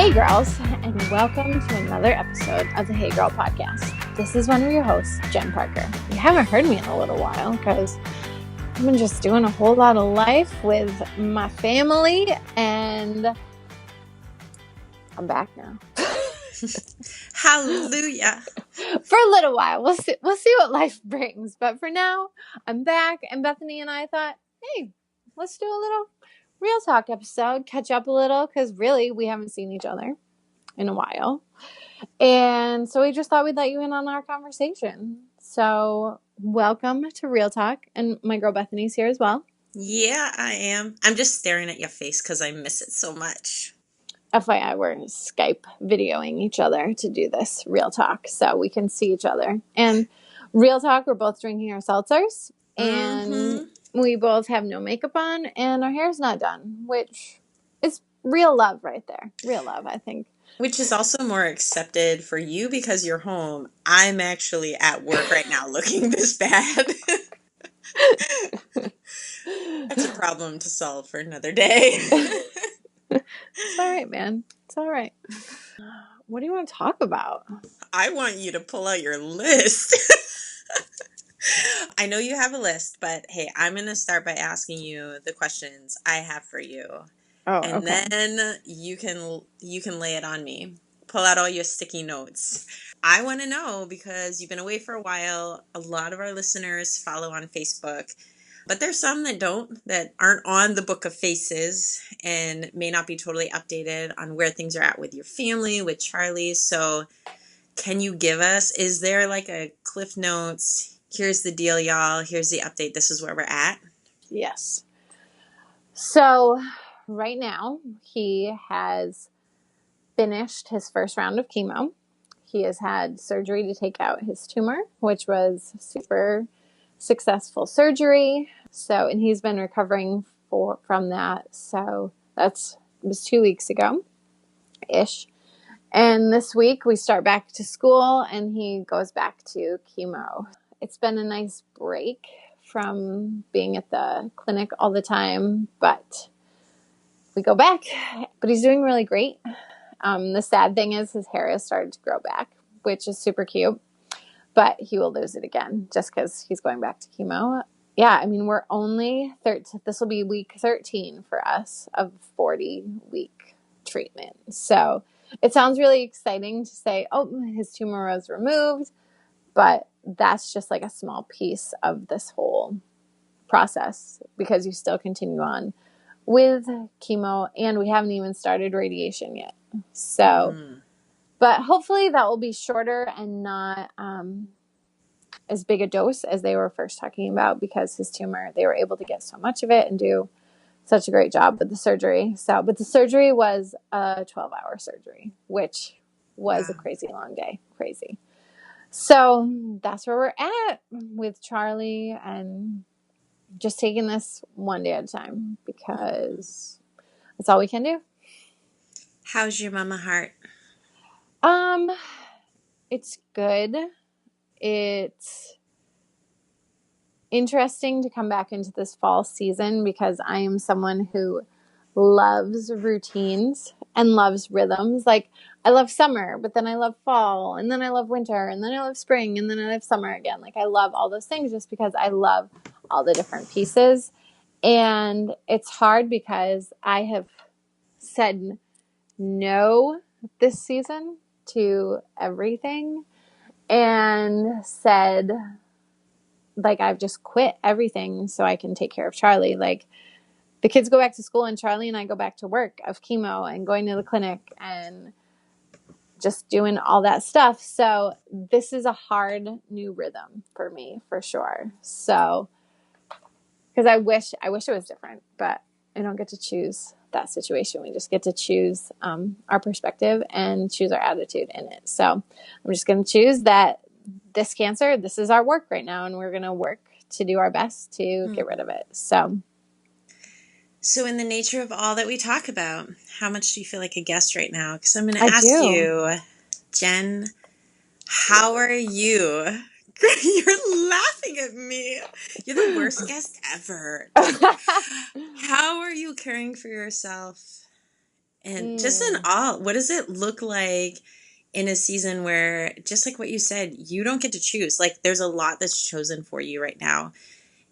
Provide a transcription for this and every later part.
Hey girls, and welcome to another episode of the Hey Girl podcast. This is one of your hosts, Jen Parker. You haven't heard me in a little while because I've been just doing a whole lot of life with my family, and I'm back now. Hallelujah. For a little while. We'll see what life brings. But for now, I'm back, and Bethany and I thought, hey, let's do a little real talk episode, catch up a little, because really we haven't seen each other in a while. And so we just thought we'd let you in on our conversation. So welcome to Real Talk. And my girl Bethany's here as well. Yeah, I am. I'm just staring at your face because I miss it so much. FYI, we're Skype videoing each other to do this Real Talk so we can see each other. And Real Talk, we're both drinking our seltzers. And we both have no makeup on. And our hair's not done, which is real love right there. Real love, I think. Which is also more accepted for you because you're home. I'm actually at work right now looking this bad. That's a problem to solve for another day. It's all right, man. It's all right. What do you want to talk about? I want you to pull out your list. I know you have a list, but hey, I'm going to start by asking you the questions I have for you. Oh, and okay. then you can lay it on me. Pull out all your sticky notes. I want to know because you've been away for a while. A lot of our listeners follow on Facebook, but there's some that aren't on the Book of Faces and may not be totally updated on where things are at with your family, with Charlie. So can you give us, is there like a Cliff Notes? Here's the deal, y'all. Here's the update. This is where we're at. Yes. So right now, he has finished his first round of chemo. He has had surgery to take out his tumor, which was super successful surgery. So, and he's been recovering from that. So it was 2 weeks ago-ish. And this week we start back to school and he goes back to chemo. It's been a nice break from being at the clinic all the time, but we go back. But he's doing really great. The sad thing is his hair has started to grow back, which is super cute, but he will lose it again just because he's going back to chemo. Yeah, I mean, we're only 13. This will be week 13 for us of 40-week treatment. So it sounds really exciting to say, oh, his tumor was removed, but that's just like a small piece of this whole process because you still continue on with chemo and we haven't even started radiation yet. So, but hopefully that will be shorter and not as big a dose as they were first talking about because his tumor, they were able to get so much of it and do such a great job with the surgery. So, but the surgery was a 12-hour surgery, which was a crazy long day. Crazy. So that's where we're at with Charlie and just taking this one day at a time because that's all we can do. How's your mama heart? It's good. It's interesting to come back into this fall season because I am someone who loves routines and loves rhythms. Like I love summer, but then I love fall, and then I love winter, and then I love spring, and then I love summer again. Like I love all those things just because I love all the different pieces. And it's hard because I have said no this season to everything and said, like, I've just quit everything so I can take care of Charlie. Like, the kids go back to school and Charlie and I go back to work of chemo and going to the clinic and just doing all that stuff. So this is a hard new rhythm for me, for sure. So, because I wish it was different, but I don't get to choose that situation. We just get to choose our perspective and choose our attitude in it. So I'm just going to choose that this cancer, this is our work right now, and we're going to work to do our best to get rid of it. So in the nature of all that we talk about, how much do you feel like a guest right now? Because I'm going to ask you, Jen, how are you? You're laughing at me. You're the worst guest ever. How are you caring for yourself And just in all, what does it look like in a season where, just like what you said, you don't get to choose? Like, there's a lot that's chosen for you right now.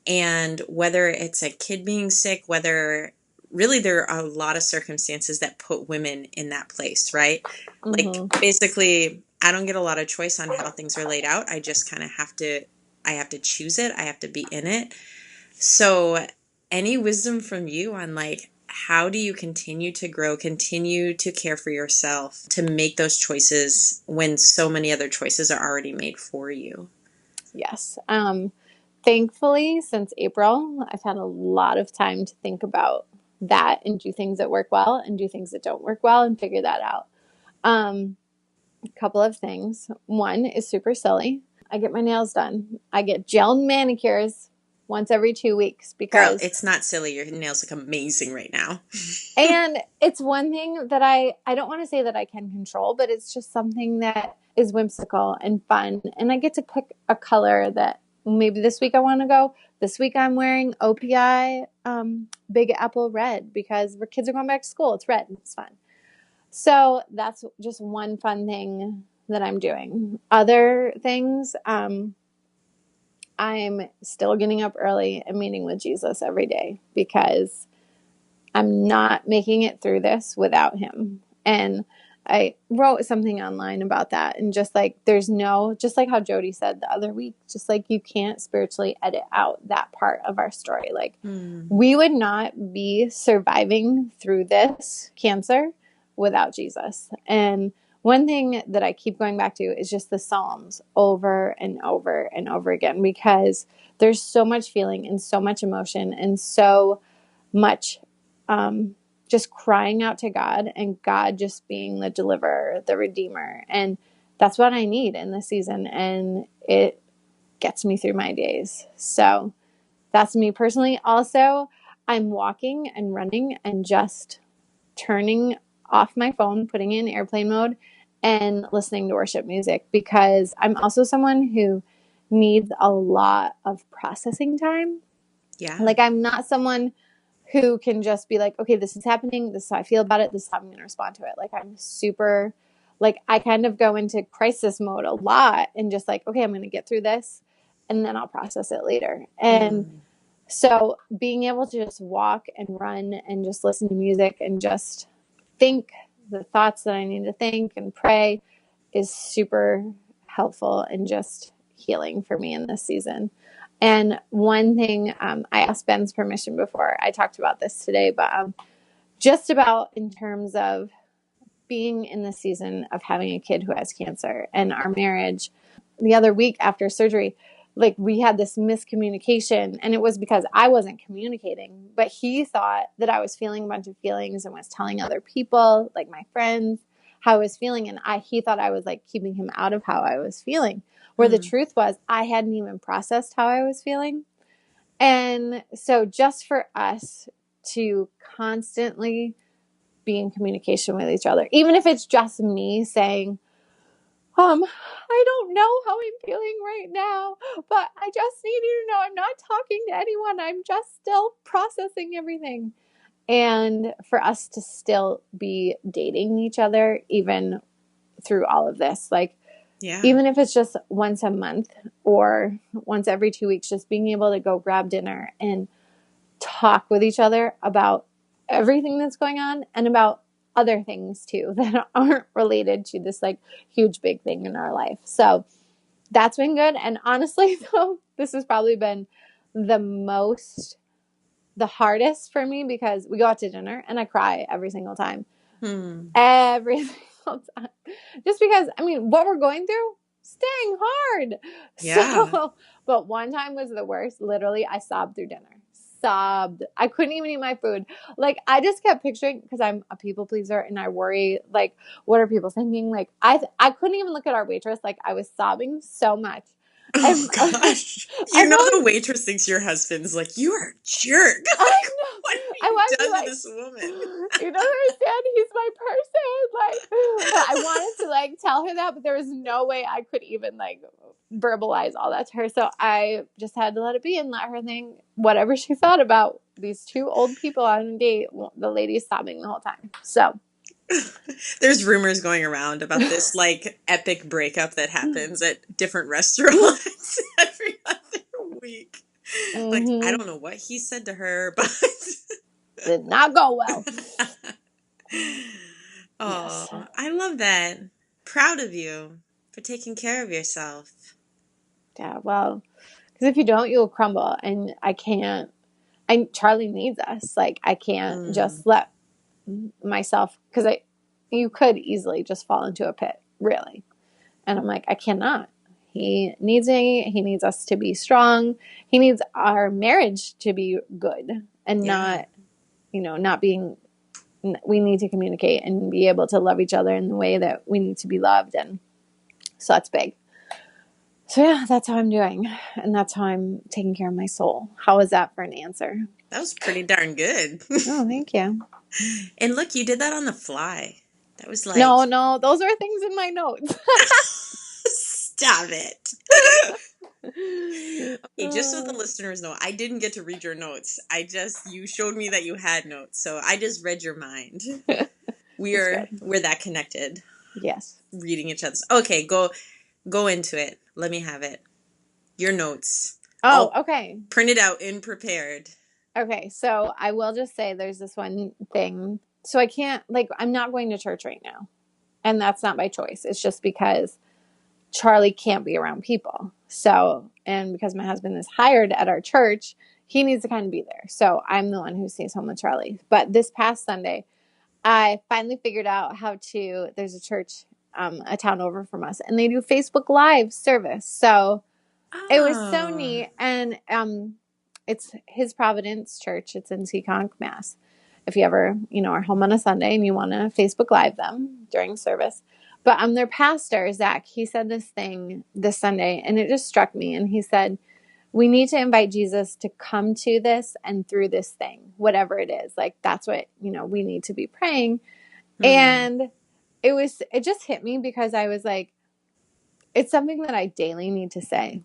And whether it's a kid being sick, whether really there are a lot of circumstances that put women in that place, right? Like, basically, I don't get a lot of choice on how things are laid out. I just kind of I have to choose it. I have to be in it. So any wisdom from you on like, how do you continue to grow, continue to care for yourself, to make those choices when so many other choices are already made for you? Yes. Thankfully, since April, I've had a lot of time to think about that and do things that work well and do things that don't work well and figure that out. A couple of things. One is super silly. I get my nails done. I get gel manicures once every 2 weeks Girl, because it's not silly. Your nails look amazing right now. and it's one thing that I don't want to say that I can control, but it's just something that is whimsical and fun. And I get to pick a color that maybe this week I want to go. This week I'm wearing OPI Big Apple Red because our kids are going back to school. It's red. It's fun. So that's just one fun thing that I'm doing. Other things, I'm still getting up early and meeting with Jesus every day because I'm not making it through this without him. And I wrote something online about that. And just like, just like how Jody said the other week, just like you can't spiritually edit out that part of our story. Like we would not be surviving through this cancer without Jesus. And one thing that I keep going back to is just the Psalms over and over and over again, because there's so much feeling and so much emotion and so much just crying out to God and God just being the deliverer, the redeemer. And that's what I need in this season. And it gets me through my days. So that's me personally. Also, I'm walking and running and just turning off my phone, putting it in airplane mode and listening to worship music because I'm also someone who needs a lot of processing time. Yeah. Like I'm not someone who can just be like, okay, this is happening. This is how I feel about it. This is how I'm going to respond to it. Like I'm super, like I kind of go into crisis mode a lot and just like, okay, I'm going to get through this and then I'll process it later. And so being able to just walk and run and just listen to music and just think the thoughts that I need to think and pray is super helpful and just healing for me in this season. And one thing, I asked Ben's permission before I talked about this today, but just about in terms of being in the season of having a kid who has cancer and our marriage. The other week after surgery, like we had this miscommunication, and it was because I wasn't communicating, but he thought that I was feeling a bunch of feelings and was telling other people, like my friends, how I was feeling. And he thought I was like keeping him out of how I was feeling. Where the truth was, I hadn't even processed how I was feeling. And so just for us to constantly be in communication with each other, even if it's just me saying, I don't know how I'm feeling right now, but I just need you to know I'm not talking to anyone. I'm just still processing everything. And for us to still be dating each other, even through all of this, like, even if it's just once a month or once every 2 weeks, just being able to go grab dinner and talk with each other about everything that's going on and about other things too that aren't related to this like huge big thing in our life. So that's been good. And honestly though, this has probably been the hardest for me because we go out to dinner and I cry every single time. Every single time. Just because, I mean, what we're going through, staying hard. Yeah. So, but one time was the worst. Literally, I sobbed through dinner. Sobbed. I couldn't even eat my food. Like, I just kept picturing, because I'm a people pleaser and I worry, like, what are people thinking? Like, I couldn't even look at our waitress. Like, I was sobbing so much. Oh gosh. The waitress thinks your husband's like, you are a jerk. Like, what have you done to this woman? You don't understand. He's my person. Like, I wanted to like tell her that, but there was no way I could even like verbalize all that to her. So I just had to let it be and let her think whatever she thought about these two old people on a date. The lady's sobbing the whole time. So There's rumors going around about this like epic breakup that happens at different restaurants every other week. Like, I Mm-hmm. don't know what he said to her, but Did not go well. oh, Yes. I love that. Proud of you for taking care of yourself. Yeah, well, because if you don't, you'll crumble. And Charlie needs us. Like, I can't Mm, just let myself, because you could easily just fall into a pit, really. And I'm like, I cannot. He needs me. He needs us to be strong. He needs our marriage to be good and yeah. not being, we need to communicate and be able to love each other in the way that we need to be loved. And so that's big. So yeah, that's how I'm doing. And that's how I'm taking care of my soul. How was that for an answer? That was pretty darn good. Oh, thank you. And look, you did that on the fly. That was like, No, those are things in my notes. stop it. Okay, just so the listeners know, I didn't get to read your notes. You showed me that you had notes, so I just read your mind. We're that connected, Yes. reading each other's. Okay, go into it. Let me have it. Your notes. Oh, All okay. printed out and prepared. Okay, so I will just say there's this one thing. So I'm not going to church right now. And that's not by choice. It's just because Charlie can't be around people. So, and because my husband is hired at our church, he needs to kind of be there. So I'm the one who stays home with Charlie. But this past Sunday, I finally figured out there's a church, a town over from us, and they do Facebook Live service. So it was so Oh. neat. And it's his Providence Church. It's in Seekonk, Mass. If you ever, are home on a Sunday and you want to Facebook Live them during service. But their pastor, Zach, he said this thing this Sunday, and it just struck me. And he said, we need to invite Jesus to come to this and through this thing, whatever it is. Like, that's what, we need to be praying. Hmm. And it just hit me because I was like, it's something that I daily need to say.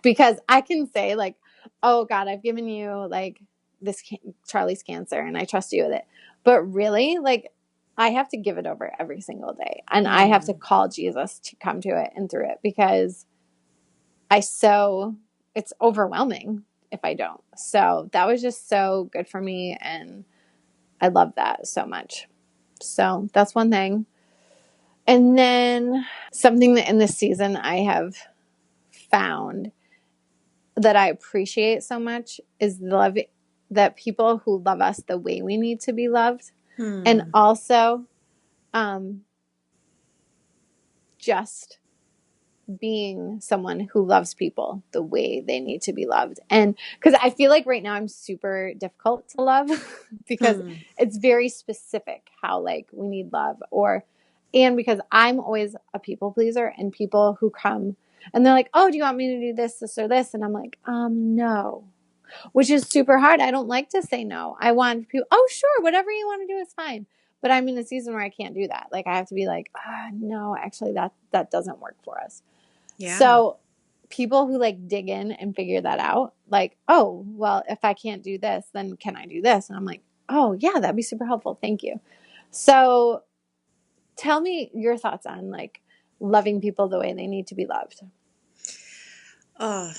Because I can say, like, oh God, I've given you like this Charlie's cancer and I trust you with it. But really, like, I have to give it over every single day. And I have to Hmm. call Jesus to come to it and through it, because it's overwhelming if I don't. So that was just so good for me. And I love that so much. So that's one thing. And then something that in this season I have found that I appreciate so much is the love that people who love us the way we need to be loved. And Hmm. also just being someone who loves people the way they need to be loved. And because I feel like right now I'm super difficult to love because Hmm. it's very specific how like we need love, and because I'm always a people pleaser, and people who come and they're like, oh, do you want me to do this or this? And I'm like, no, which is super hard. I don't like to say no. I want people, oh, sure, whatever you want to do is fine. But I'm in a season where I can't do that. Like, I have to be like, no, actually that doesn't work for us. Yeah. So people who like dig in and figure that out, like, oh, well, if I can't do this, then can I do this? And I'm like, oh yeah, that'd be super helpful. Thank you. So tell me your thoughts on like loving people the way they need to be loved. Oh,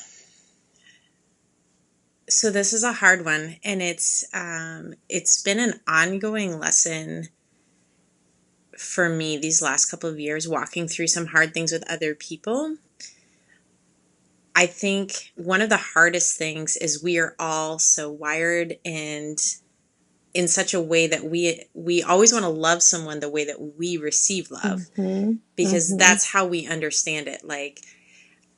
so this is a hard one, and it's been an ongoing lesson for me these last couple of years, walking through some hard things with other people. I think one of the hardest things is we are all so wired and in such a way that we always want to love someone the way that we receive love, Mm-hmm. because Mm-hmm. that's how we understand it. Like,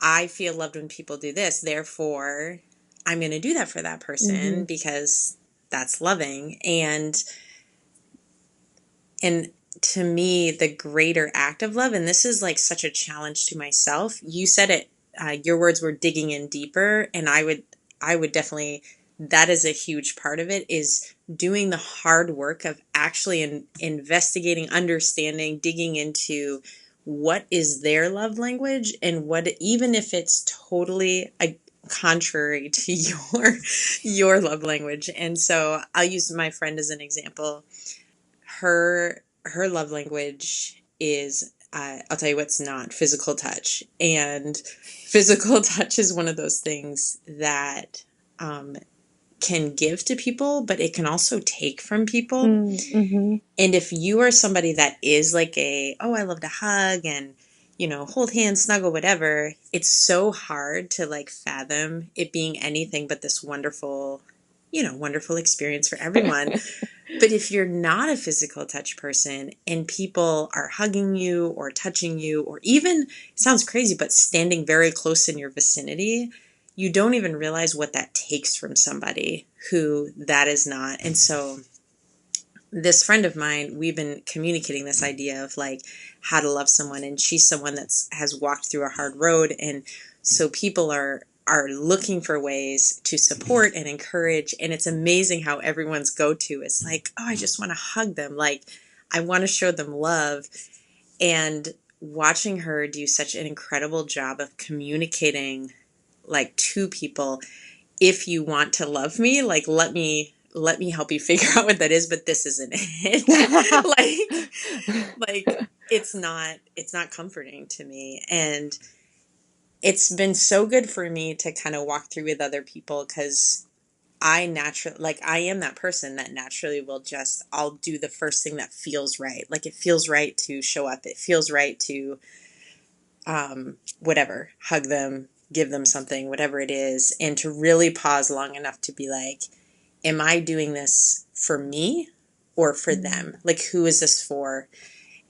I feel loved when people do this, therefore I'm going to do that for that Mm-hmm. person because that's loving. And to me, the greater act of love, and this is like such a challenge to myself. You said it, your words were digging in deeper, and I would definitely, that is a huge part of it, is doing the hard work of actually investigating, understanding, digging into what is their love language, and what, even if it's totally contrary to your love language. And so I'll use my friend as an example. Her her love language is, I'll tell you what's not, physical touch. And physical touch is one of those things that can give to people, but it can also take from people. Mm-hmm. And if you are somebody that is like oh, I love to hug and, hold hands, snuggle, whatever, it's so hard to like fathom it being anything but this wonderful, wonderful experience for everyone. But if you're not a physical touch person and people are hugging you or touching you, or even, it sounds crazy, but standing very close in your vicinity, you don't even realize what that takes from somebody who that is not. And so this friend of mine, we've been communicating this idea of like how to love someone, and she's someone has walked through a hard road, and so people are looking for ways to support and encourage, and it's amazing how everyone's go-to is like, oh, I just want to hug them, like I want to show them love. And watching her do such an incredible job of communicating like to people, if you want to love me, like let me help you figure out what that is, but this isn't it. like it's not comforting to me. And it's been so good for me to kind of walk through with other people, because I naturally, like, I am that person that naturally will just, I'll do the first thing that feels right. Like, it feels right to show up. It feels right to, whatever, hug them, give them something, whatever it is. And to really pause long enough to be like, am I doing this for me or for them? Like, who is this for?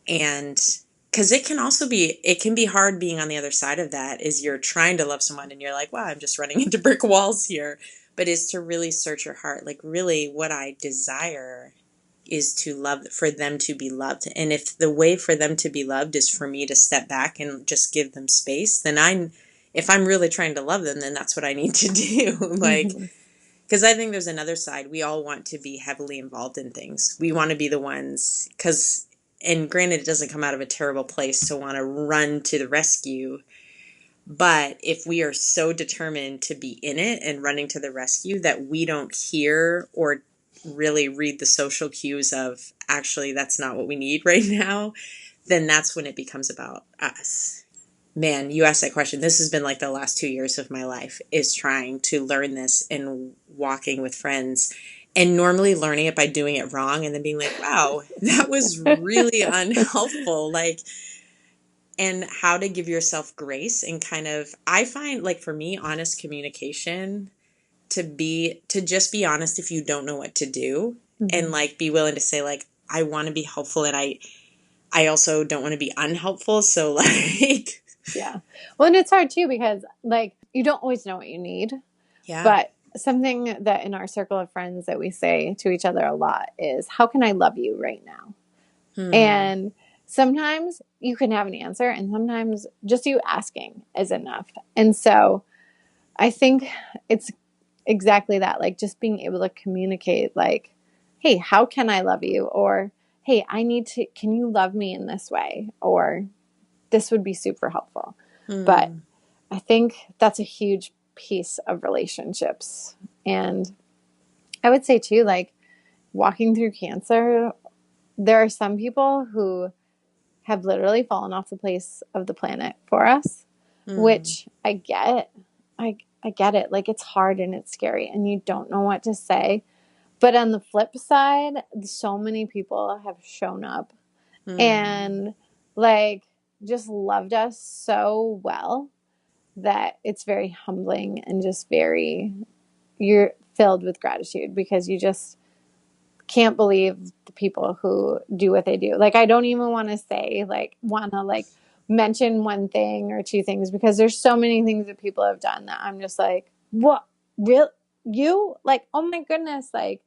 And because it can be hard being on the other side of that, is you're trying to love someone and you're like, wow, I'm just running into brick walls here. But is to really search your heart. Like, really what I desire is to love, for them to be loved. And if the way for them to be loved is for me to step back and just give them space, then if I'm really trying to love them, then that's what I need to do. Like, because I think there's another side. We all want to be heavily involved in things. We want to be the ones, and granted, it doesn't come out of a terrible place to want to run to the rescue. But if we are so determined to be in it and running to the rescue that we don't hear or really read the social cues of, actually, that's not what we need right now, then that's when it becomes about us. Man, you asked that question. This has been like the last 2 years of my life, is trying to learn this and walking with friends, and normally learning it by doing it wrong and then being like, wow, that was really unhelpful. Like, and how to give yourself grace and kind of, I find, like, for me, honest communication, to just be honest if you don't know what to do, and like be willing to say, like, I want to be helpful, and I also don't want to be unhelpful. So like, yeah. Well, and it's hard too, because like you don't always know what you need. yeah. But something that in our circle of friends that we say to each other a lot is, how can I love you right now? And sometimes you can have an answer, and sometimes just you asking is enough. And so I think it's exactly that, like just being able to communicate, like, hey, how can I love you? Or, hey, can you love me in this way? Or this would be super helpful. But I think that's a huge piece of relationships. And I would say too, like walking through cancer, there are some people who have literally fallen off the face of the planet for us, which I get. I get it. Like, it's hard and it's scary and you don't know what to say. But on the flip side, so many people have shown up and like just loved us so well that it's very humbling, and just you're filled with gratitude, because you just can't believe the people who do what they do. Like, I don't even want to mention one thing or two things, because there's so many things that people have done that I'm just like, what, real, you, like, oh my goodness. Like,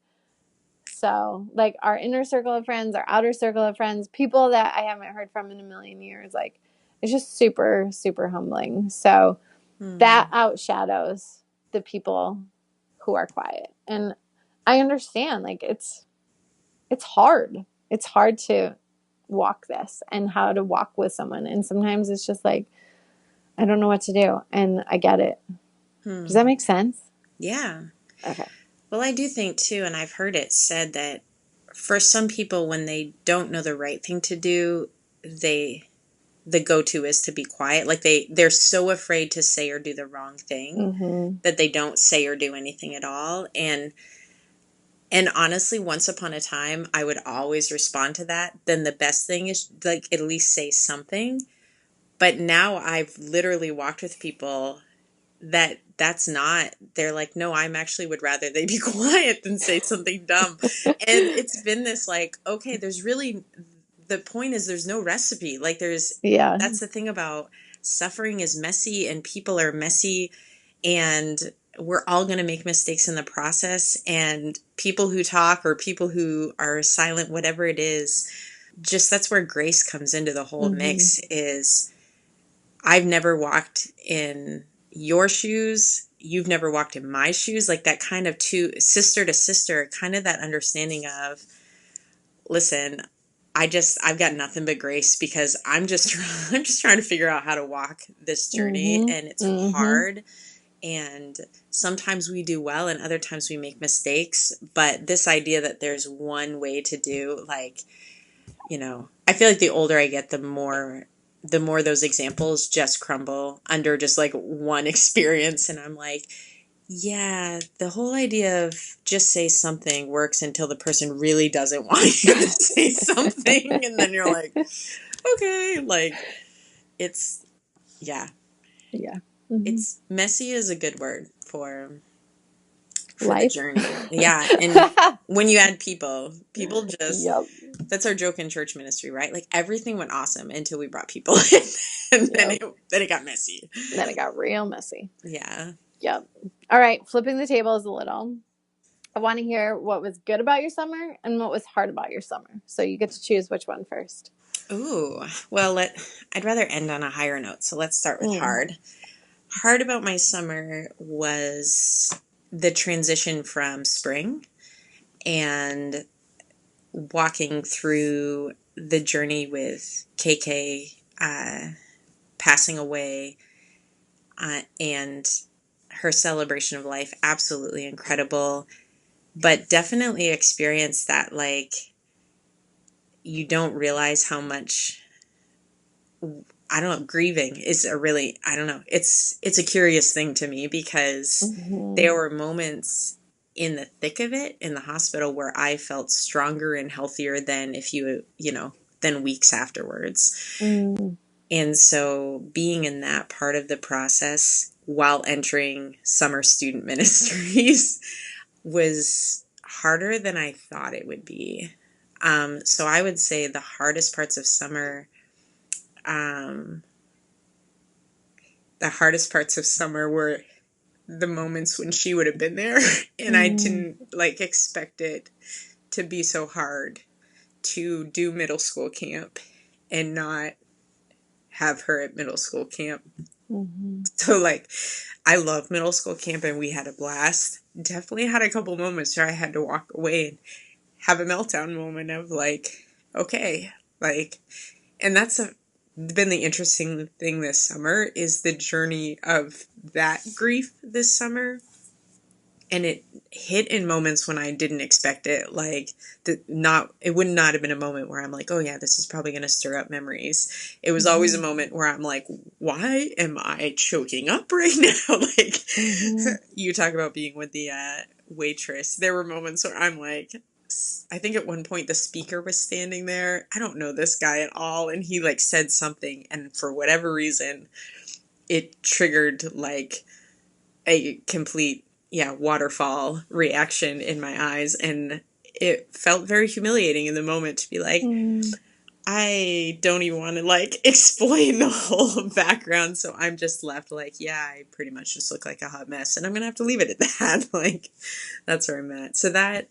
so like our inner circle of friends, our outer circle of friends, people that I haven't heard from in a million years, like, it's just super, super humbling. So that outshadows the people who are quiet. And I understand, like, it's hard. It's hard to walk this and how to walk with someone. And sometimes it's just like, I don't know what to do. And I get it. Does that make sense? Yeah. Okay. Well, I do think too, and I've heard it said that for some people, when they don't know the right thing to do, the go-to is to be quiet. Like they're so afraid to say or do the wrong thing that they don't say or do anything at all. And honestly, once upon a time, I would always respond to that. Then the best thing is like at least say something. But now I've literally walked with people that's not, they're like, no, I'm actually would rather they be quiet than say something dumb. And it's been this like, okay, there's really, the point is there's no recipe. Like that's the thing about suffering is messy and people are messy and we're all going to make mistakes in the process. And people who talk or people who are silent, whatever it is, just that's where grace comes into the whole mix. Is I've never walked in your shoes. You've never walked in my shoes. Like that kind of sister to sister, kind of that understanding of, listen, I've got nothing but grace because I'm just trying to figure out how to walk this journey and it's hard. And sometimes we do well and other times we make mistakes. But this idea that there's one way to do, like, you know, I feel like the older I get, the more those examples just crumble under just like one experience. And I'm like, yeah, the whole idea of just say something works until the person really doesn't want you to say something. And then you're like, okay, like it's, yeah. Yeah. It's messy is a good word for Life. the journey. Yeah. And when you add people just, that's our joke in church ministry, right? Like everything went awesome until we brought people in and then it got messy. Then it got real messy. Yeah. Yep. All right. Flipping the tables a little. I want to hear what was good about your summer and what was hard about your summer. So you get to choose which one first. Ooh. Well, I'd rather end on a higher note. So let's start with hard. Hard about my summer was the transition from spring and walking through the journey with KK passing away and her celebration of life. Absolutely incredible. But definitely experienced that, like, you don't realize how much, I don't know, grieving is it's a curious thing to me because there were moments in the thick of it in the hospital where I felt stronger and healthier than than weeks afterwards. And so being in that part of the process while entering summer student ministries was harder than I thought it would be. So I would say the hardest parts of summer, were the moments when she would have been there and I didn't expect it to be so hard to do middle school camp and not have her at middle school camp. So I love middle school camp and we had a blast. Definitely had a couple moments where I had to walk away and have a meltdown moment of okay, and that's been the interesting thing this summer is the journey of that grief this summer. And it hit in moments when I didn't expect it. It would not have been a moment where I'm like, oh yeah, this is probably going to stir up memories. It was always a moment where I'm like, why am I choking up right now? You talk about being with the waitress. There were moments where I'm like, I think at one point the speaker was standing there. I don't know this guy at all. And he said something. And for whatever reason, it triggered a complete waterfall reaction in my eyes. And it felt very humiliating in the moment to be like, I don't even want to explain the whole background. So I'm just left I pretty much just look like a hot mess and I'm going to have to leave it at that. That's where I'm at. So that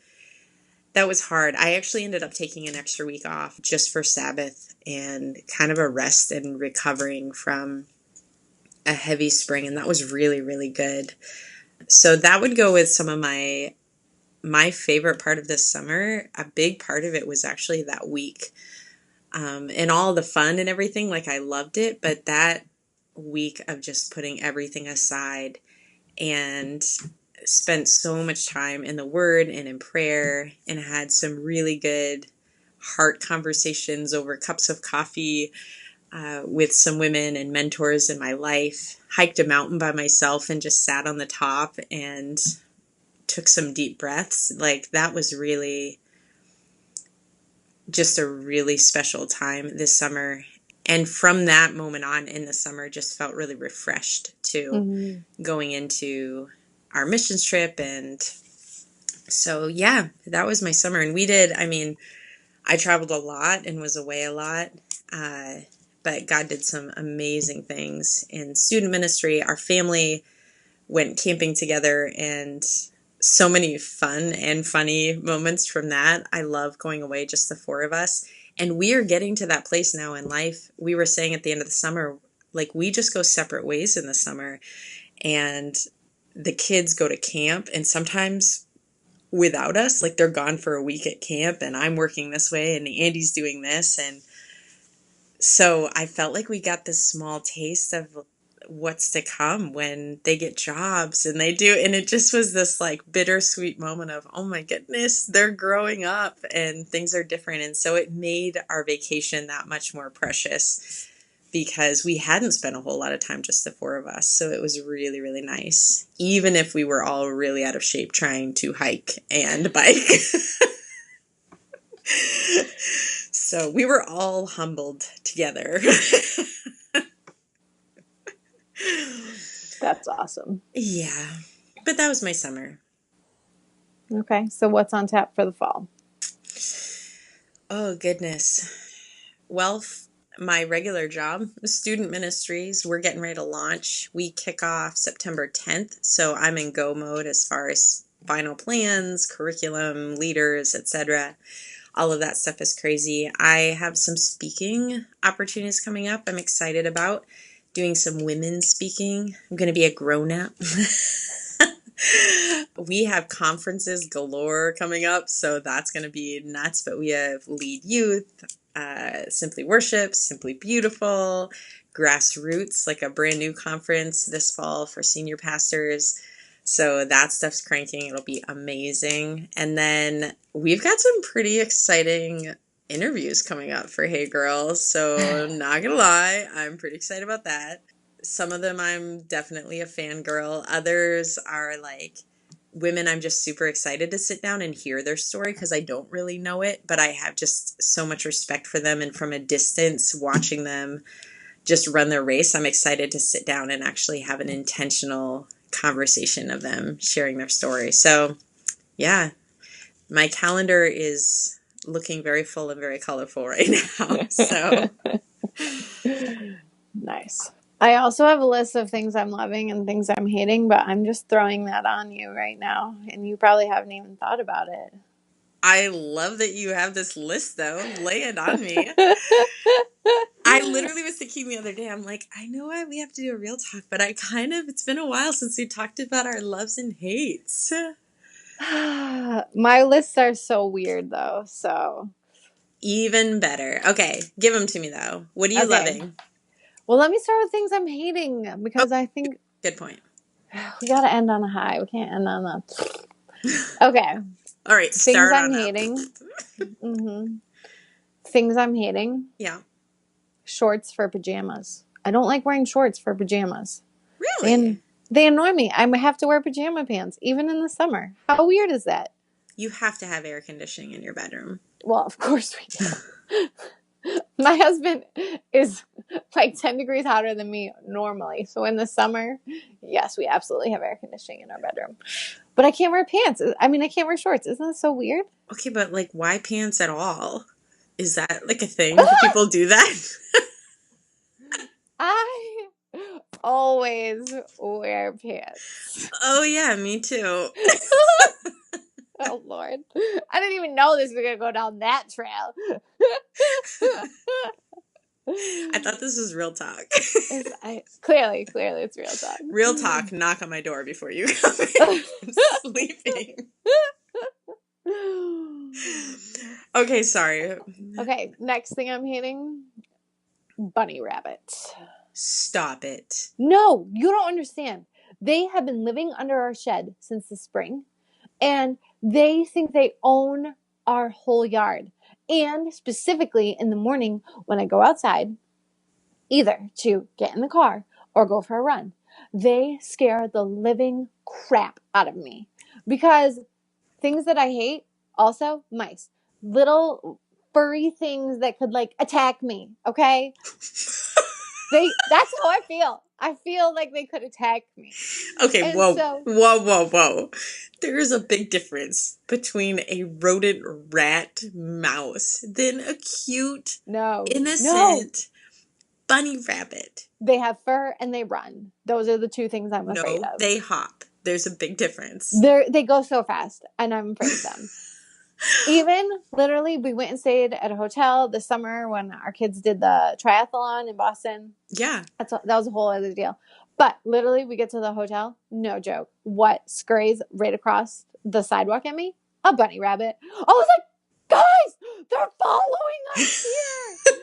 was hard. I actually ended up taking an extra week off just for Sabbath and kind of a rest and recovering from a heavy spring. And that was really, really good. So that would go with some of my favorite part of this summer. A big part of it was actually that week. And all the fun and everything, I loved it. But that week of just putting everything aside and spent so much time in the Word and in prayer and had some really good heart conversations over cups of coffee with some women and mentors in my life. Hiked a mountain by myself and just sat on the top and took some deep breaths. Like, that was really just a really special time this summer. And from that moment on in the summer, just felt really refreshed too, going into our missions trip. And so, yeah, that was my summer. And I traveled a lot and was away a lot. But God did some amazing things in student ministry. Our family went camping together, and so many fun and funny moments from that. I love going away, just the four of us. And we are getting to that place now in life. We were saying at the end of the summer, like, we just go separate ways in the summer. And the kids go to camp, and sometimes without us, like, they're gone for a week at camp, and I'm working this way, and Andy's doing this. And so I felt like we got this small taste of what's to come when they get jobs and they do. And it just was this like bittersweet moment of, oh my goodness, they're growing up and things are different. And so it made our vacation that much more precious because we hadn't spent a whole lot of time, just the four of us. So it was really, really nice, even if we were all really out of shape trying to hike and bike. So we were all humbled together. That's awesome. Yeah, but that was my summer. Okay, so what's on tap for the fall? Oh, goodness. Well, my regular job, student ministries, we're getting ready to launch. We kick off September 10th, so I'm in go mode as far as final plans, curriculum, leaders, etc. All of that stuff is crazy. I have some speaking opportunities coming up I'm excited about. Doing some women speaking. I'm going to be a grown-up. We have conferences galore coming up, so that's going to be nuts. But we have Lead Youth, Simply Worship, Simply Beautiful, Grassroots, like a brand new conference this fall for senior pastors. So that stuff's cranking. It'll be amazing. And then we've got some pretty exciting interviews coming up for Hey Girls. So not gonna lie, I'm pretty excited about that. Some of them I'm definitely a fangirl. Others are like women I'm just super excited to sit down and hear their story because I don't really know it, but I have just so much respect for them. And from a distance, watching them just run their race, I'm excited to sit down and actually have an intentional conversation of them sharing their story. So yeah, my calendar is looking very full and very colorful right now. So Nice. I also have a list of things I'm loving and things I'm hating, but I'm just throwing that on you right now, and you probably haven't even thought about it. I love that you have this list, though. Lay it on me. I literally was thinking the other day, I'm like, I know we have to do a real talk, but it's been a while since we talked about our loves and hates. My lists are so weird, though, so. Even better. Okay, give them to me, though. What are you loving? Well, let me start with things I'm hating, because I think good point. We got to end on a high. We can't end on a... Okay. All right, things start I'm on hating. Mm-hmm. Things I'm hating. Yeah. Shorts for pajamas. I don't like wearing shorts for pajamas. Really? And they annoy me. I have to wear pajama pants, even in the summer. How weird is that? You have to have air conditioning in your bedroom. Well, of course we do. My husband is like 10 degrees hotter than me normally. So in the summer, yes, we absolutely have air conditioning in our bedroom. But I can't wear pants. I can't wear shorts. Isn't that so weird? Okay, but like, why pants at all? Is that like a thing? Do people do that? I always wear pants. Oh, yeah, me too. Oh, Lord. I didn't even know this was going to go down that trail. I thought this was real talk. Clearly, it's real talk. Real talk, knock on my door before you come in. I'm sleeping. Okay, sorry. Okay, next thing I'm hating, bunny rabbits. Stop it. No, you don't understand. They have been living under our shed since the spring, and they think they own our whole yard. And specifically in the morning when I go outside, either to get in the car or go for a run, they scare the living crap out of me. Because things that I hate, also mice. Little furry things that could like attack me, okay? That's how I feel. I feel like they could attack me. Okay, And whoa, so whoa, whoa, whoa. There is a big difference between a rodent, rat, mouse than a cute, no, innocent bunny rabbit. they have fur and they run. Those are the two things I'm afraid No, of. they hop. There's a big difference. They go so fast, and I'm afraid of them. Even literally, we went and stayed at a hotel this summer when our kids did the triathlon in Boston. Yeah. That was a whole other deal. But literally, we get to the hotel, no joke. What scurries right across the sidewalk at me? A bunny rabbit. I was like, guys, they're following us here.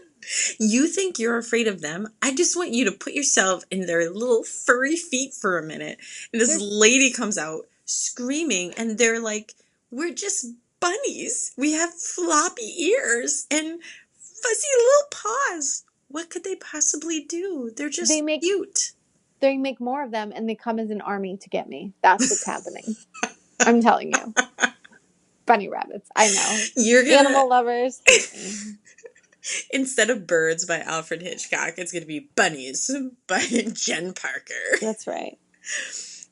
You think you're afraid of them? I just want you to put yourself in their little furry feet for a minute. And this lady comes out screaming, and they're like, we're just bunnies. We have floppy ears and fuzzy little paws. What could they possibly do? They're just cute. They make more of them, and they come as an army to get me. That's what's happening. I'm telling you. Bunny rabbits. I know. Animal lovers hate me. Instead of Birds by Alfred Hitchcock, it's going to be Bunnies by Jen Parker. That's right.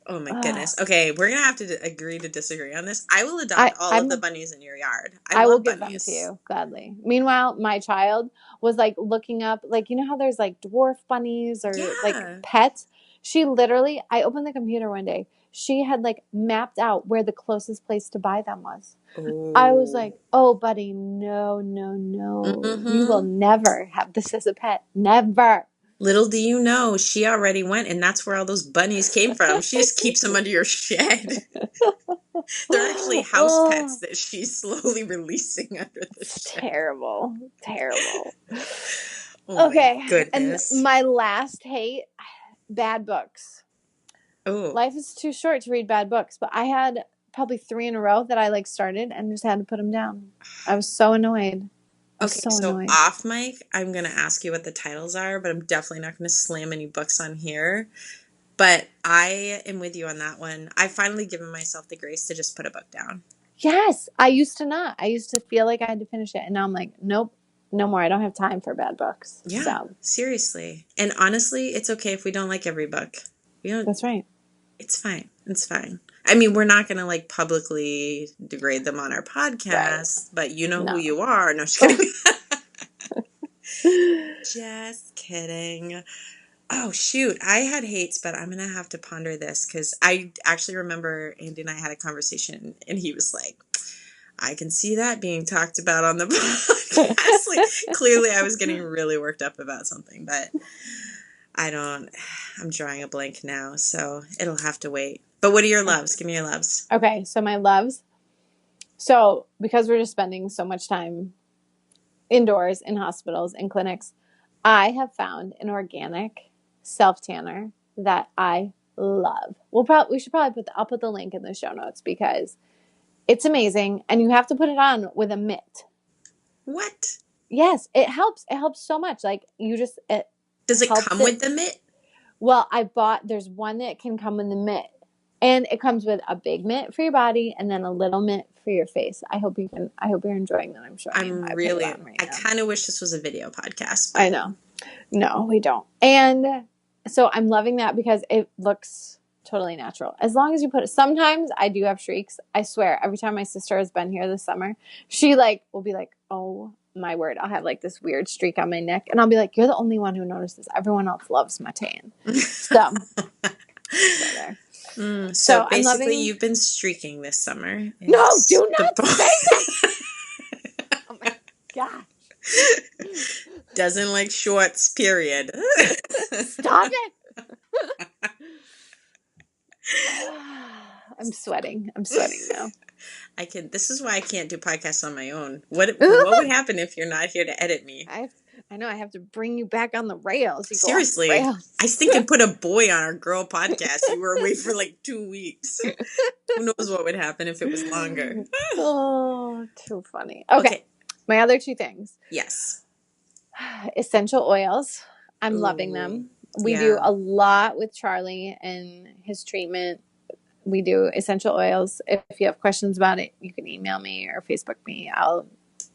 Oh my goodness. Okay, we're going to have to agree to disagree on this. I will adopt all of the bunnies in your yard. I will love give bunnies. them to you, gladly. Meanwhile, my child was like looking up, like, you know how there's like dwarf bunnies or like pets? She literally, I opened the computer one day. She had like mapped out where the closest place to buy them was. Ooh. I was like, oh, buddy, no. Mm-hmm. You will never have this as a pet. Never. Little do you know, she already went, and that's where all those bunnies came from. She just keeps them under your shed. They're actually house pets that she's slowly releasing under the shed. Terrible. Okay. My goodness. And my last hate, bad books. Oh. Life is too short to read bad books, but I had probably 3 in a row that I like started and just had to put them down. I was so annoyed. So off mic, I'm going to ask you what the titles are, but I'm definitely not going to slam any books on here. But I am with you on that one. I've finally given myself the grace to just put a book down. Yes. I used to not. I used to feel like I had to finish it. And now I'm like, nope, no more. I don't have time for bad books. Yeah, seriously. And honestly, it's okay if we don't like every book. That's right. It's fine. I mean, we're not going to like publicly degrade them on our podcast, but you know who you are. No, just kidding. Just kidding. Oh, shoot. I had hates, but I'm going to have to ponder this because I actually remember Andy and I had a conversation and he was like, I can see that being talked about on the podcast. Like, clearly I was getting really worked up about something, but I'm drawing a blank now, so it'll have to wait. But what are your loves? Give me your loves. Okay, so my loves. So because we're just spending so much time indoors in hospitals and clinics, I have found an organic self-tanner that I love. We should probably I'll put the link in the show notes because it's amazing, and you have to put it on with a mitt. What? Yes, it helps. It helps so much. Like does it come with the mitt? Well, there's one that can come with the mitt. And it comes with a big mitt for your body and then a little mitt for your face. I hope you're enjoying that. I kind of wish this was a video podcast. But I know. No, we don't. And so I'm loving that because it looks totally natural. As long as you put it, sometimes I do have streaks. I swear, every time my sister has been here this summer, she will be like, oh my word, I'll have like this weird streak on my neck. And I'll be like, you're the only one who notices. Everyone else loves my tan. So there. So basically, you've been streaking this summer. No, do not say that. Oh my gosh. Doesn't like shorts, period. Stop it. I'm sweating now. This is why I can't do podcasts on my own. What would happen if you're not here to edit me? I know I have to bring you back on the rails. You go off the Seriously, rails. I think I put a boy on our girl podcast. You were away for like 2 weeks. Who knows what would happen if it was longer? Oh, too funny. Okay. Okay. My other two things. Yes. Essential oils. I'm loving Ooh, them. We do yeah. a lot with Charlie and his treatment. We do essential oils. If you have questions about it, you can email me or Facebook me. I'll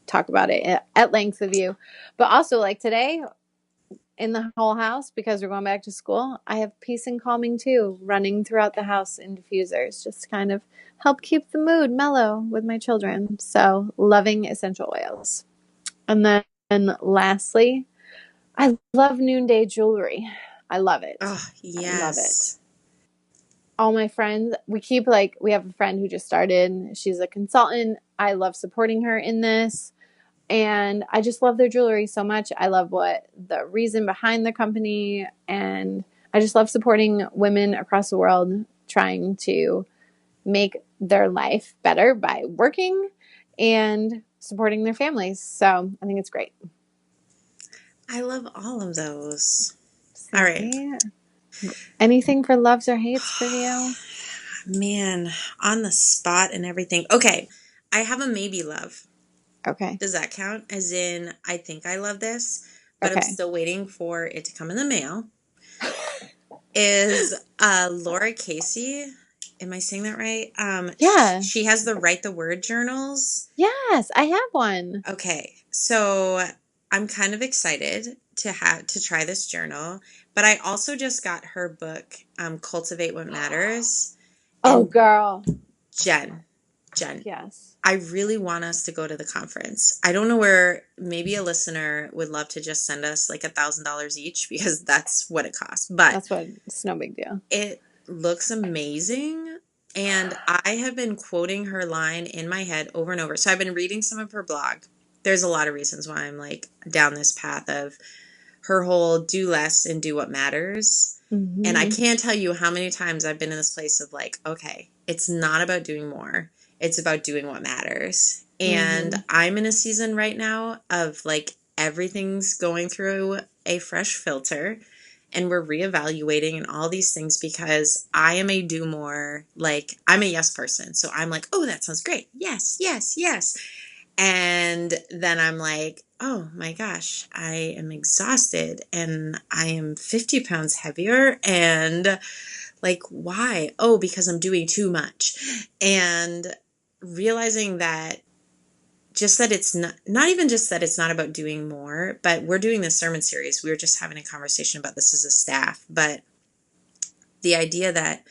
talk about it at length with you. But also, like today, in the whole house, because we're going back to school, I have peace and calming too running throughout the house in diffusers, just kind of help keep the mood mellow with my children. So loving essential oils. And then lastly, I love Noonday Jewelry. I love it. Oh, yes. I love it. All my friends, we have a friend who just started. She's a consultant. I love supporting her in this. And I just love their jewelry so much. I love what the reason behind the company. And I just love supporting women across the world trying to make their life better by working and supporting their families. So I think it's great. I love all of those. All right. Anything for loves or hates for you? Man, on the spot and everything. Okay. I have a maybe love. Okay. Does that count? As in, I think I love this, but I'm still waiting for it to come in the mail. Is Lara Casey. Am I saying that right? Yeah. She has the Write the Word journals. Yes, I have one. Okay. So I'm kind of excited to try this journal, but I also just got her book, Cultivate What Matters. Oh, girl. Jenn. Yes. I really want us to go to the conference. I don't know where, maybe a listener would love to just send us like $1,000 each because that's what it costs. But it's no big deal. It looks amazing. And I have been quoting her line in my head over and over. So I've been reading some of her blog. There's a lot of reasons why I'm like down this path of her whole do less and do what matters. Mm-hmm. And I can't tell you how many times I've been in this place of like, okay, it's not about doing more. It's about doing what matters. And I'm in a season right now of like everything's going through a fresh filter and we're reevaluating and all these things because I am a do more, like I'm a yes person. So I'm like, oh, that sounds great. Yes, yes, yes. And then I'm like, oh my gosh, I am exhausted and I am 50 pounds heavier. And like, why? Oh, because I'm doing too much. And realizing that just that it's not even just that it's not about doing more, but we're doing this sermon series. We were just having a conversation about this as a staff, but the idea that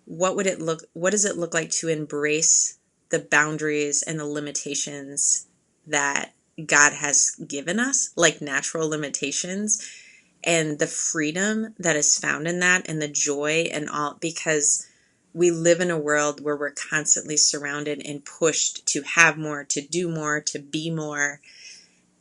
what does it look like to embrace the boundaries and the limitations that God has given us, like natural limitations, and the freedom that is found in that and the joy and all, because we live in a world where we're constantly surrounded and pushed to have more, to do more, to be more.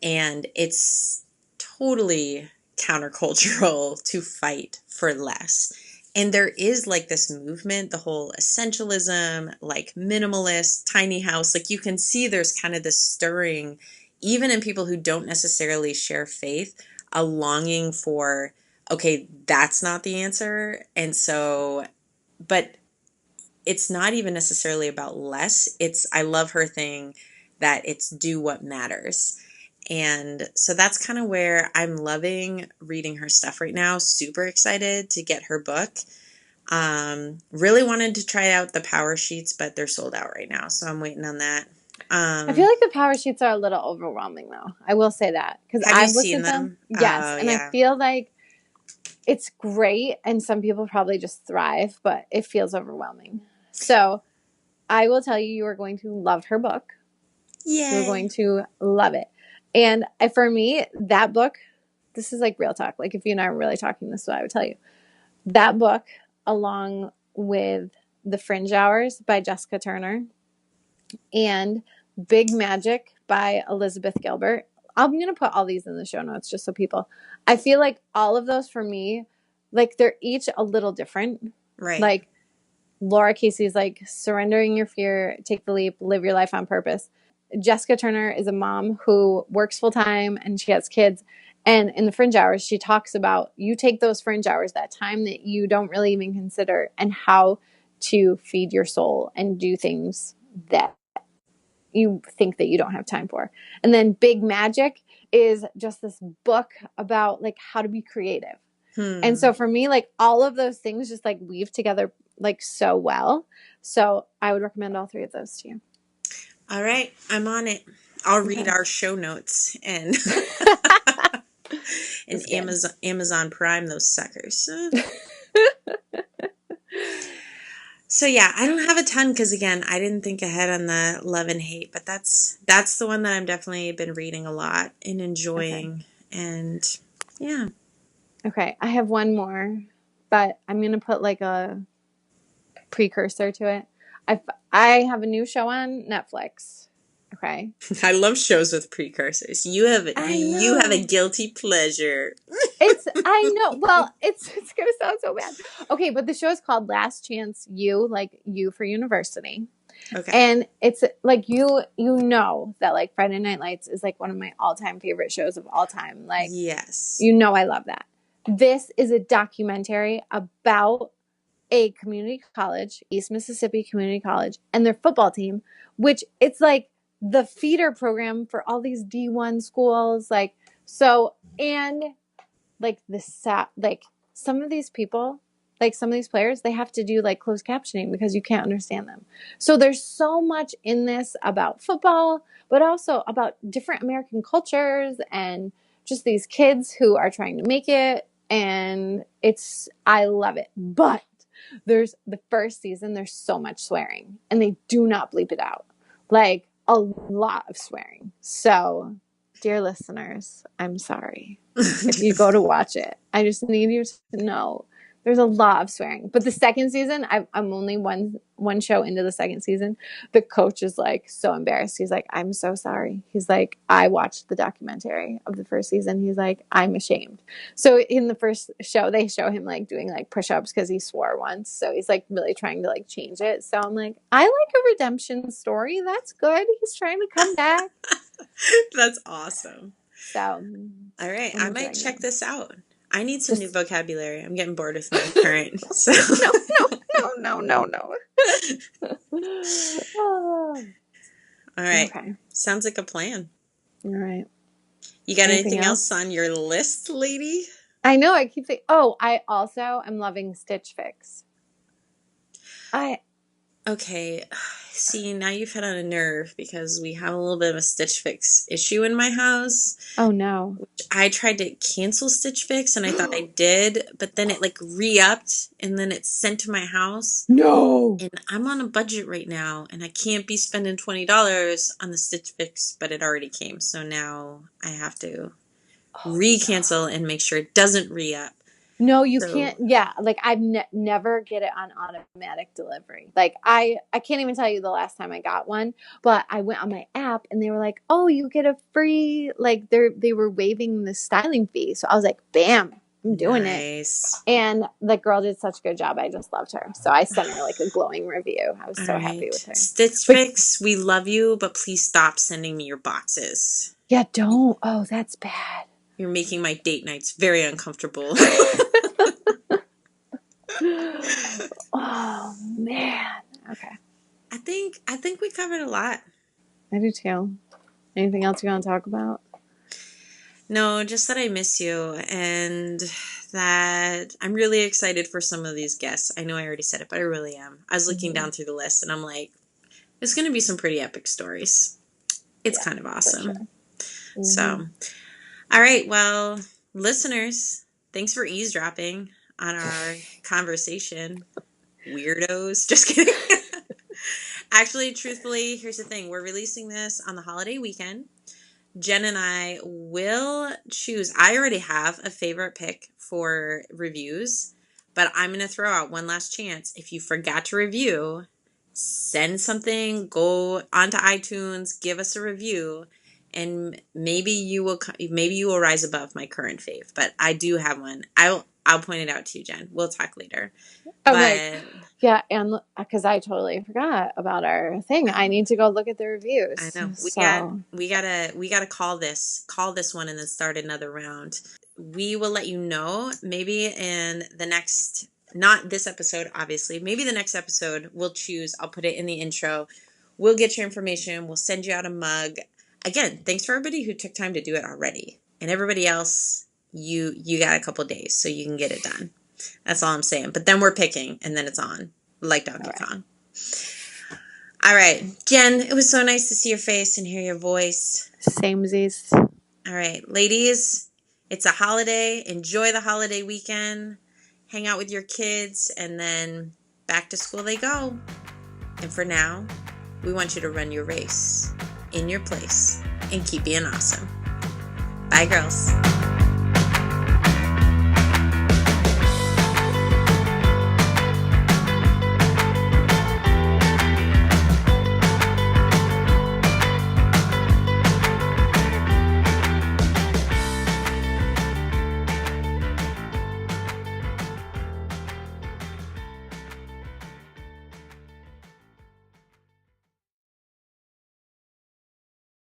And it's totally countercultural to fight for less. And there is like this movement, the whole essentialism, like minimalist, tiny house. Like you can see there's kind of this stirring, even in people who don't necessarily share faith, a longing for, okay, that's not the answer. And so, but it's not even necessarily about less. I love her thing that it's do what matters. And so that's kind of where I'm loving reading her stuff right now. Super excited to get her book. Really wanted to try out the power sheets, but they're sold out right now. So I'm waiting on that. I feel like the power sheets are a little overwhelming though. I will say that. Because I've looked at them. Yes. And I feel like it's great. And some people probably just thrive, but it feels overwhelming. So I will tell you are going to love her book. Yeah. You're going to love it. And for me, that book, this is like real talk. Like if you and I were really talking, this is what I would tell you. That book, along with The Fringe Hours by Jessica Turner and Big Magic by Elizabeth Gilbert. I'm going to put all these in the show notes just so people, I feel like all of those for me, like they're each a little different. Right. Like Lara Casey's like surrendering your fear, take the leap, live your life on purpose. Jessica Turner is a mom who works full time and she has kids. And in the Fringe hours, she talks about you take those Fringe hours, that time that you don't really even consider, and how to feed your soul and do things that you think that you don't have time for. And then Big Magic is just this book about like how to be creative. And so for me, like all of those things just like weave together like so well. So I would recommend all three of those to you. All right, I'm on it. I'll read our show notes and Amazon Prime those suckers. So yeah, I don't have a ton because again, I didn't think ahead on the love and hate, but that's the one that I'm definitely been reading a lot and enjoying, and yeah. Okay, I have one more, but I'm gonna put like a precursor to it. I have a new show on Netflix. Okay. I love shows with precursors. You have a guilty pleasure. I know. Well, it's gonna sound so bad. Okay, but the show is called Last Chance U, like U for University. Okay. And it's like you know that like Friday Night Lights is like one of my all-time favorite shows of all time. Like yes. You know I love that. This is a documentary about a community college, East Mississippi Community College, and their football team, which it's like the feeder program for all these D1 schools. Like, so, and like like some of these people, like some of these players, they have to do like closed captioning because you can't understand them. So there's so much in this about football, but also about different American cultures and just these kids who are trying to make it. And I love it. But there's the first season, there's so much swearing and they do not bleep it out. Like a lot of swearing. So, dear listeners, I'm sorry if you go to watch it. I just need you to know there's a lot of swearing. But the second season, I'm only one show into the second season. The coach is like so embarrassed. He's like, I'm so sorry. He's like, I watched the documentary of the first season. He's like, I'm ashamed. So in the first show, they show him like doing like push-ups because he swore once. So he's like really trying to like change it. So I'm like, I like a redemption story. That's good. He's trying to come back. That's awesome. So, all right, I might check this out. I need some new vocabulary. I'm getting bored with my current. So. No. All right. Okay. Sounds like a plan. All right. You got anything else on your list, lady? I know. I keep saying, I also am loving Stitch Fix. Okay. See, now you've hit on a nerve because we have a little bit of a Stitch Fix issue in my house. Oh, no. I tried to cancel Stitch Fix and I thought I did, but then it like re-upped and then it's sent to my house. No. And I'm on a budget right now and I can't be spending $20 on the Stitch Fix, but it already came. So now I have to re-cancel and make sure it doesn't re-up. No, you can't. Yeah. Like I've never get it on automatic delivery. Like I can't even tell you the last time I got one, but I went on my app and they were like, oh, you get a free, like they were waiving the styling fee. So I was like, bam, I'm doing it. And the girl did such a good job. I just loved her. So I sent her like a glowing review. I was so happy with her. Stitch Fix, we love you, but please stop sending me your boxes. Yeah, don't. Oh, that's bad. You're making my date nights very uncomfortable. Oh man. Okay. I think we covered a lot. I do too. Anything else you want to talk about? No, just that I miss you and that I'm really excited for some of these guests. I know I already said it, but I really am. I was looking down through the list and I'm like, there's going to be some pretty epic stories. It's kind of awesome. Sure. Mm-hmm. So, all right. Well, listeners, thanks for eavesdropping on our conversation. Weirdos. Just kidding. Actually, truthfully, here's the thing. We're releasing this on the holiday weekend. Jen and I will choose. I already have a favorite pick for reviews, but I'm going to throw out one last chance. If you forgot to review, send something, go onto iTunes, give us a review, and maybe you will rise above my current fave. But I do have one. I'll point it out to you, Jen. We'll talk later. Okay. But Yeah, and because I totally forgot about our thing. I need to go look at the reviews. I know. So We gotta call this one and then start another round. We will let you know maybe in the next, not this episode, obviously. Maybe the next episode we'll choose. I'll put it in the intro. We'll get your information. We'll send you out a mug. Again, thanks for everybody who took time to do it already. And everybody else, you got a couple days so you can get it done. That's all I'm saying. But then we're picking and then it's on. Like Donkey Kong. All right. Jen, it was so nice to see your face and hear your voice. Samesies. All right. Ladies, it's a holiday. Enjoy the holiday weekend. Hang out with your kids and then back to school they go. And for now, we want you to run your race in your place and keep being awesome. Bye, girls.